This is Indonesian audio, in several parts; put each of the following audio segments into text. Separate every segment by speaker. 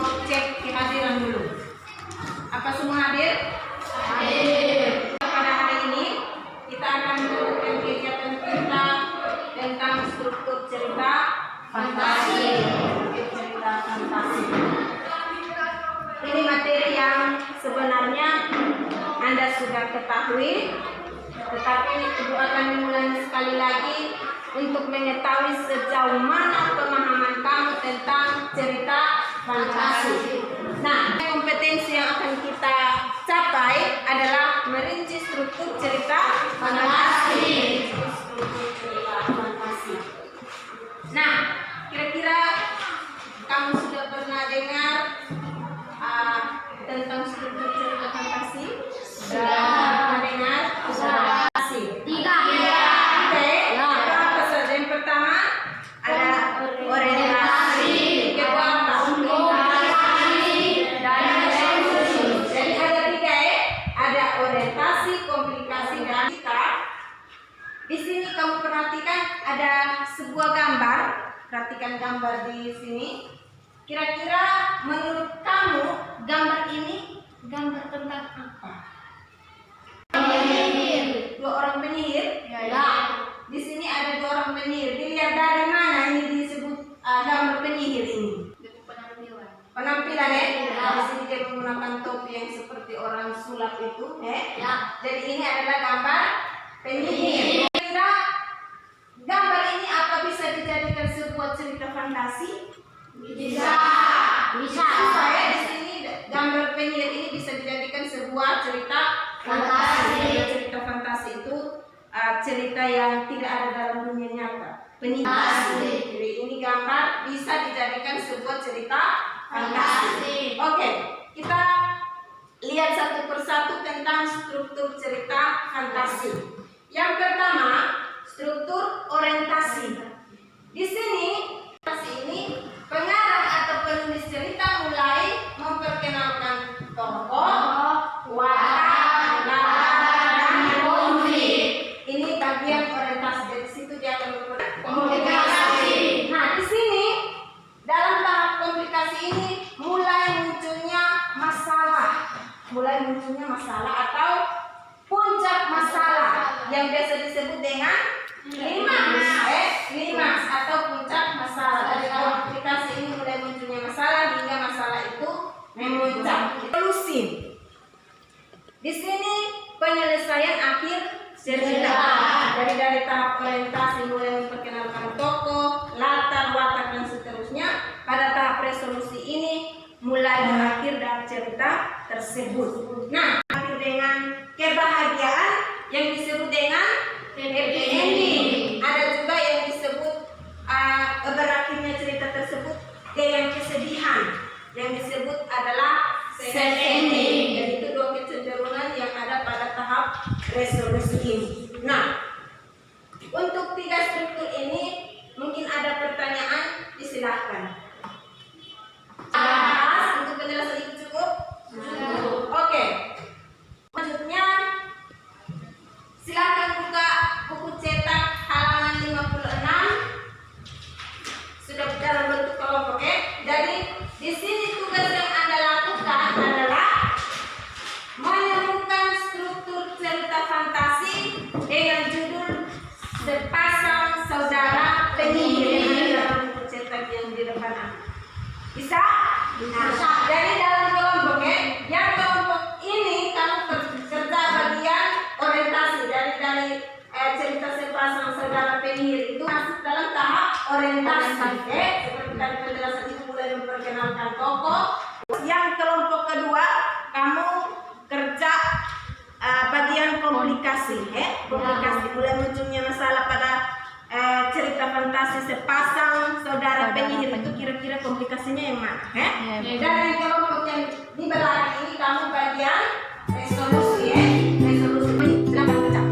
Speaker 1: mau cek kehadiran dulu. Apa semua hadir?
Speaker 2: Hadir.
Speaker 1: Pada hari ini kita akan melakukan kegiatan kita tentang struktur cerita fantasi. Cerita fantasi. Ini materi yang sebenarnya Anda sudah ketahui, tetapi Ibu akan mengulangi sekali lagi untuk mengetahui sejauh mana pemahaman kamu tentang cerita fantasi. Nah, kompetensi yang akan kita capai adalah merinci struktur cerita fantasi. Nah, kira-kira kamu sudah pernah dengar tentang struktur cerita fantasi? Sudah pernah dengar? Sudah.
Speaker 2: Tiga.
Speaker 1: Oke. Apa saja? Yang pertama ada orientasi, kedua apa? Jadi ada tiga ya. Ada orientasi, komplikasi, dan kita. Di sini kamu perhatikan ada sebuah gambar. Perhatikan gambar di sini. Kira-kira menurut kamu gambar ini gambar tentang apa?
Speaker 2: Penyihir.
Speaker 1: Dua orang penyihir?
Speaker 2: Ya.
Speaker 1: Di sini ada dua orang penyihir. Dilihat dari mana ini disebut gambar penyihir ini? Penampilan ya?
Speaker 2: Ya.
Speaker 1: Di sini dia menggunakan topi yang seperti orang sulap itu,
Speaker 2: Ya.
Speaker 1: Jadi ini adalah gambar penyihir. Kira gambar ini apa bisa dijadikan sebuah cerita fantasi?
Speaker 2: Bisa. Bisa.
Speaker 1: Saya di sini gambar penyihir ini bisa dijadikan sebuah cerita
Speaker 2: Fantasi.
Speaker 1: Cerita fantasi itu cerita yang tidak ada dalam dunia nyata. Penyihir.
Speaker 2: Fantasi.
Speaker 1: Jadi ini gambar bisa dijadikan sebuah cerita fantasi.
Speaker 2: Fantasi.
Speaker 1: Oke, kita lihat satu persatu tentang struktur cerita fantasi. Yang pertama, struktur orientasi. Di sini ini pengarang atau penulis cerita mulai memperkenalkan tokoh, watak, latar, dan konflik. Ini bagian orientasi. Dari situ dia akan
Speaker 2: Komplikasi.
Speaker 1: Nah, di sini dalam tahap komplikasi ini mulai munculnya masalah atau puncak masalah yang biasa disebut dengan klimaks atau puncak masalah. Dari komplikasi ini mulai munculnya masalah hingga masalah itu memuncak. Solusi. Di sini penyelesaian akhir cerita. Dari tahap orientasi mulai memperkenalkan tokoh, latar, watak, dan seterusnya. Pada tahap resolusi ini mulai berakhir dalam cerita tersebut. Nah, akhir dengan kebahagiaan yang disebut dengan happy ending. Ada juga yang disebut berakhirnya cerita tersebut dengan kesedihan yang disebut adalah sad ending. Jadi itu dua kecenderungan yang ada pada tahap resolusi ini. Nah, untuk tiga struktur ini mungkin ada pertanyaan, disilahkan. Untuk penjelasan itu cukup? Oke. Selanjutnya silakan buka buku cetak halaman 56. Sudah dalam bentuk kelompok, oke? Jadi di sini tugas yang Anda lakukan adalah menemukan struktur cerita fantasi dengan judul Sepasang Saudara Penyihir yang ada dalam buku cetak yang di depan Anda. Bisa? Bisa. Jadi dalam kelompok yang kelompok ini kamu kerja bagian orientasi dari cerita Sepasang Saudara Penyihir itu masuk dalam tahap orientasi. Seperti tadi penjelasan itu mulai memperkenalkan tokoh. Yang kelompok kedua kamu kerja bagian komplikasi, komplikasi mulai munculnya masalah pada cerita fantasi Sepasang Saudara Penyihir itu kira-kira komplikasinya yang mana? Dan yang kelompok yang di belakang ini kamu bagian resolusi, resolusi. Silakan baca.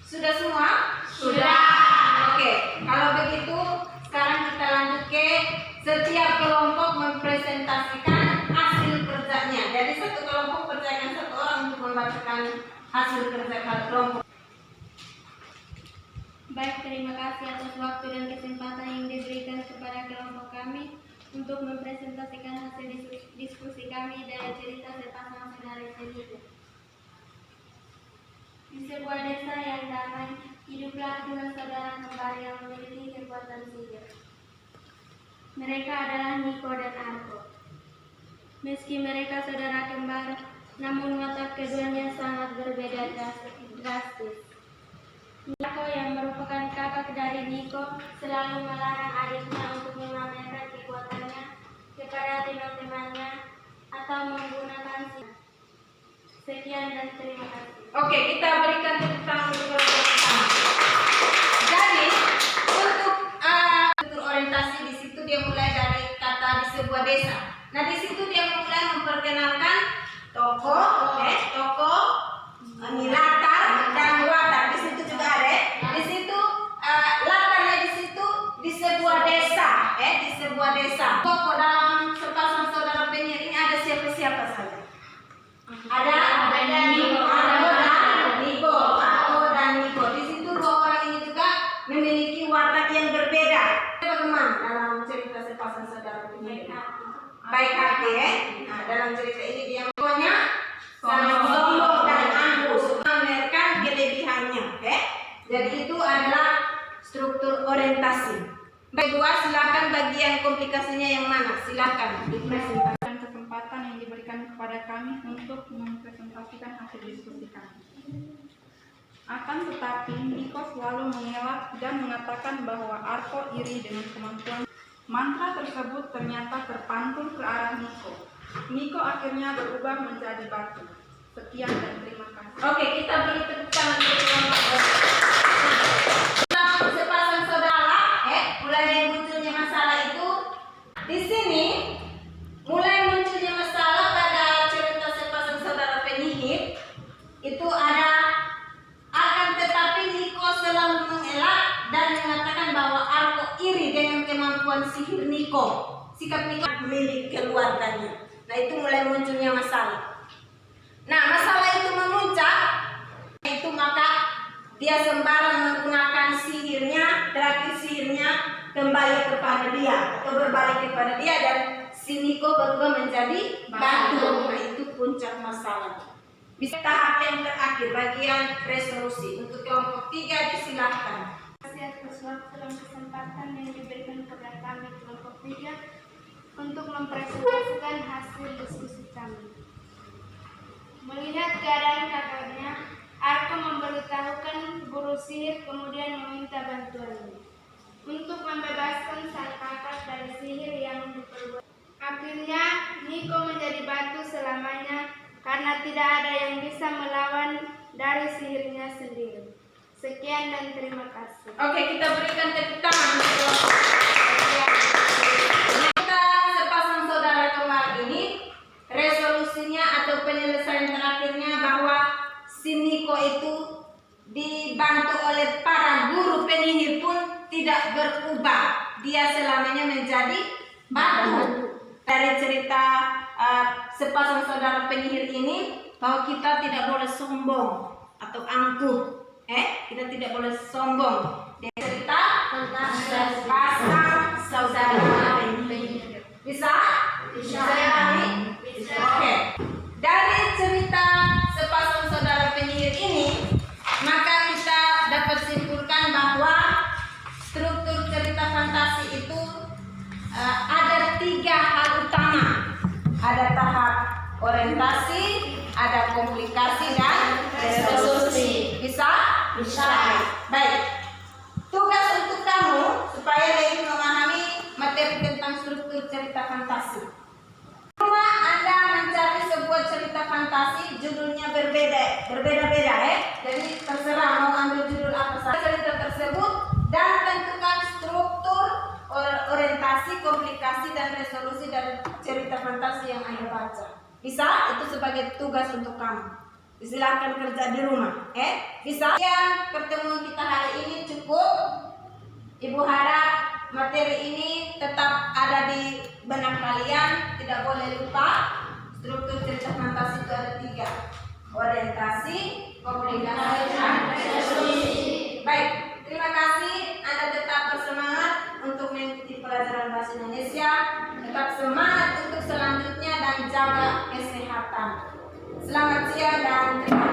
Speaker 1: Sudah semua? Sudah. Oke, kalau begitu sekarang kita lanjut ke setiap kelompok menceritakan hasil kerja kelompok.
Speaker 3: Baik, terima kasih atas waktu dan kesempatan yang diberikan kepada kelompok kami untuk mempresentasikan hasil diskusi kami dari cerita sepasang saudara sendiri. Di sebuah desa yang damai, hiduplah dua saudara kembar yang memiliki kekuatan sihir. Mereka adalah Niko dan Arko. Meski mereka saudara kembar, namun watak keduanya sangat berbeda drastis. Arko yang merupakan kakak dari Niko selalu melarang adiknya untuk memamerkan kekuatannya kepada teman-temannya atau menggunakan sihir. Sekian dan terima kasih.
Speaker 1: Oke, kita berikan tepuk tangan untuk kelompok pertama. Jadi untuk orientasi di situ dia mulai dari kata di sebuah desa. Nah di situ dia mulai memperkenalkan tokoh, latar dan watak. Di situ juga ada. Di situ latarnya di situ di sebuah desa, di sebuah desa. Tokoh dalam sepasang saudara penyihir ini ada siapa-siapa saja. Ada Niko dan Niko. Di situ dua orang ini juga memiliki watak yang berbeda. Bagaimana dalam cerita sepasang saudara penyihir? Baik hati, Nah, dalam cerita ini dia pokoknya sombong dan angkuh, memamerkan kelebihannya, Jadi itu adalah struktur orientasi. Baik, dua, silakan bagian komplikasinya yang mana? Silakan dipresentasikan.
Speaker 4: Kesempatan yang diberikan kepada kami untuk mempresentasikan hasil diskusi kami. Akan tetapi, Niko selalu mengelak dan mengatakan bahwa Arko iri dengan kemampuan. Mantra tersebut ternyata terpantul ke arah Niko. Niko akhirnya berubah menjadi batu. Sekian dan terima kasih.
Speaker 1: Oke, kita beri tepuk tangan untuk kelompok sepasang saudara, mulai dari munculnya masalah itu. Di sini mulai munculnya masalah pada cerita sepasang saudara penyihir itu ada, akan tetapi Niko selalu mengelak dan mengatakan bahwa Arko iri dengan kemampuan sihir Niko. Sikap Niko milik keluarganya. Nah itu mulai munculnya masalah. Nah masalah itu memuncak, itu maka dia sembarang menggunakan sihirnya, terakhir sihirnya kembali kepada dia atau berbalik kepada dia dan si Niko berubah menjadi batu. Nah itu puncak masalah. Bisa tahap yang terakhir bagian resolusi. Untuk kelompok 3 disilahkan.
Speaker 3: Terima kasih atas waktu dan kesempatan yang diberikan kepada kami kelompok 3 untuk mempresentasikan hasil diskusi kami. Melihat keadaan kakaknya, Arko memberitahukan guru sihir kemudian meminta bantuannya untuk membebaskan sang kakak dari sihir yang diperbuat. Akhirnya Niko menjadi batu selamanya karena tidak ada yang bisa melawan dari sihirnya sendiri. Sekian dan terima kasih.
Speaker 1: Oke, kita berikan tepuk tangan untuk kelompok. Kita sepasang saudara kembar ini resolusinya atau penyelesaian terakhirnya bahwa si Niko itu dibantu oleh para guru penyihir pun tidak berubah. Dia selamanya menjadi batu. Dari cerita sepasang saudara penyihir ini bahwa kita tidak boleh sombong atau angkuh. Kita tidak boleh sombong. Dia cerita tentang sepasang saudara penyihir. Bisa? Bisa. Bisa. Oke. Dari cerita sepasang saudara penyihir ini, maka kita dapat simpulkan bahwa struktur cerita fantasi itu ada 3 hal utama. Ada tahap orientasi, ada komplikasi dan resolusi. Bisa? Bisa. Baik. Tugas untuk kamu supaya lebih memahami materi tentang struktur cerita fantasi. Cuma Anda mencari sebuah cerita fantasi, judulnya berbeda-beda, Jadi terserah mau ambil judul apa saja cerita tersebut dan tentukan struktur, orientasi, komplikasi dan resolusi dari cerita fantasi yang Anda baca. Bisa? Itu sebagai tugas untuk kamu. Silakan kerja di rumah, Bisa? Yang pertemuan kita hari ini cukup. Ibu harap materi ini tetap ada di benak kalian, tidak boleh lupa. Struktur cerita fantasi itu ada 3. orientasi,
Speaker 2: komunikasi, dan ekspresi.
Speaker 1: Baik, terima kasih. Anda tetap bersemangat untuk mengikuti pelajaran bahasa Indonesia. Tetap semangat untuk selanjutnya dan jaga kesehatan. Selamat siang dan terima kasih.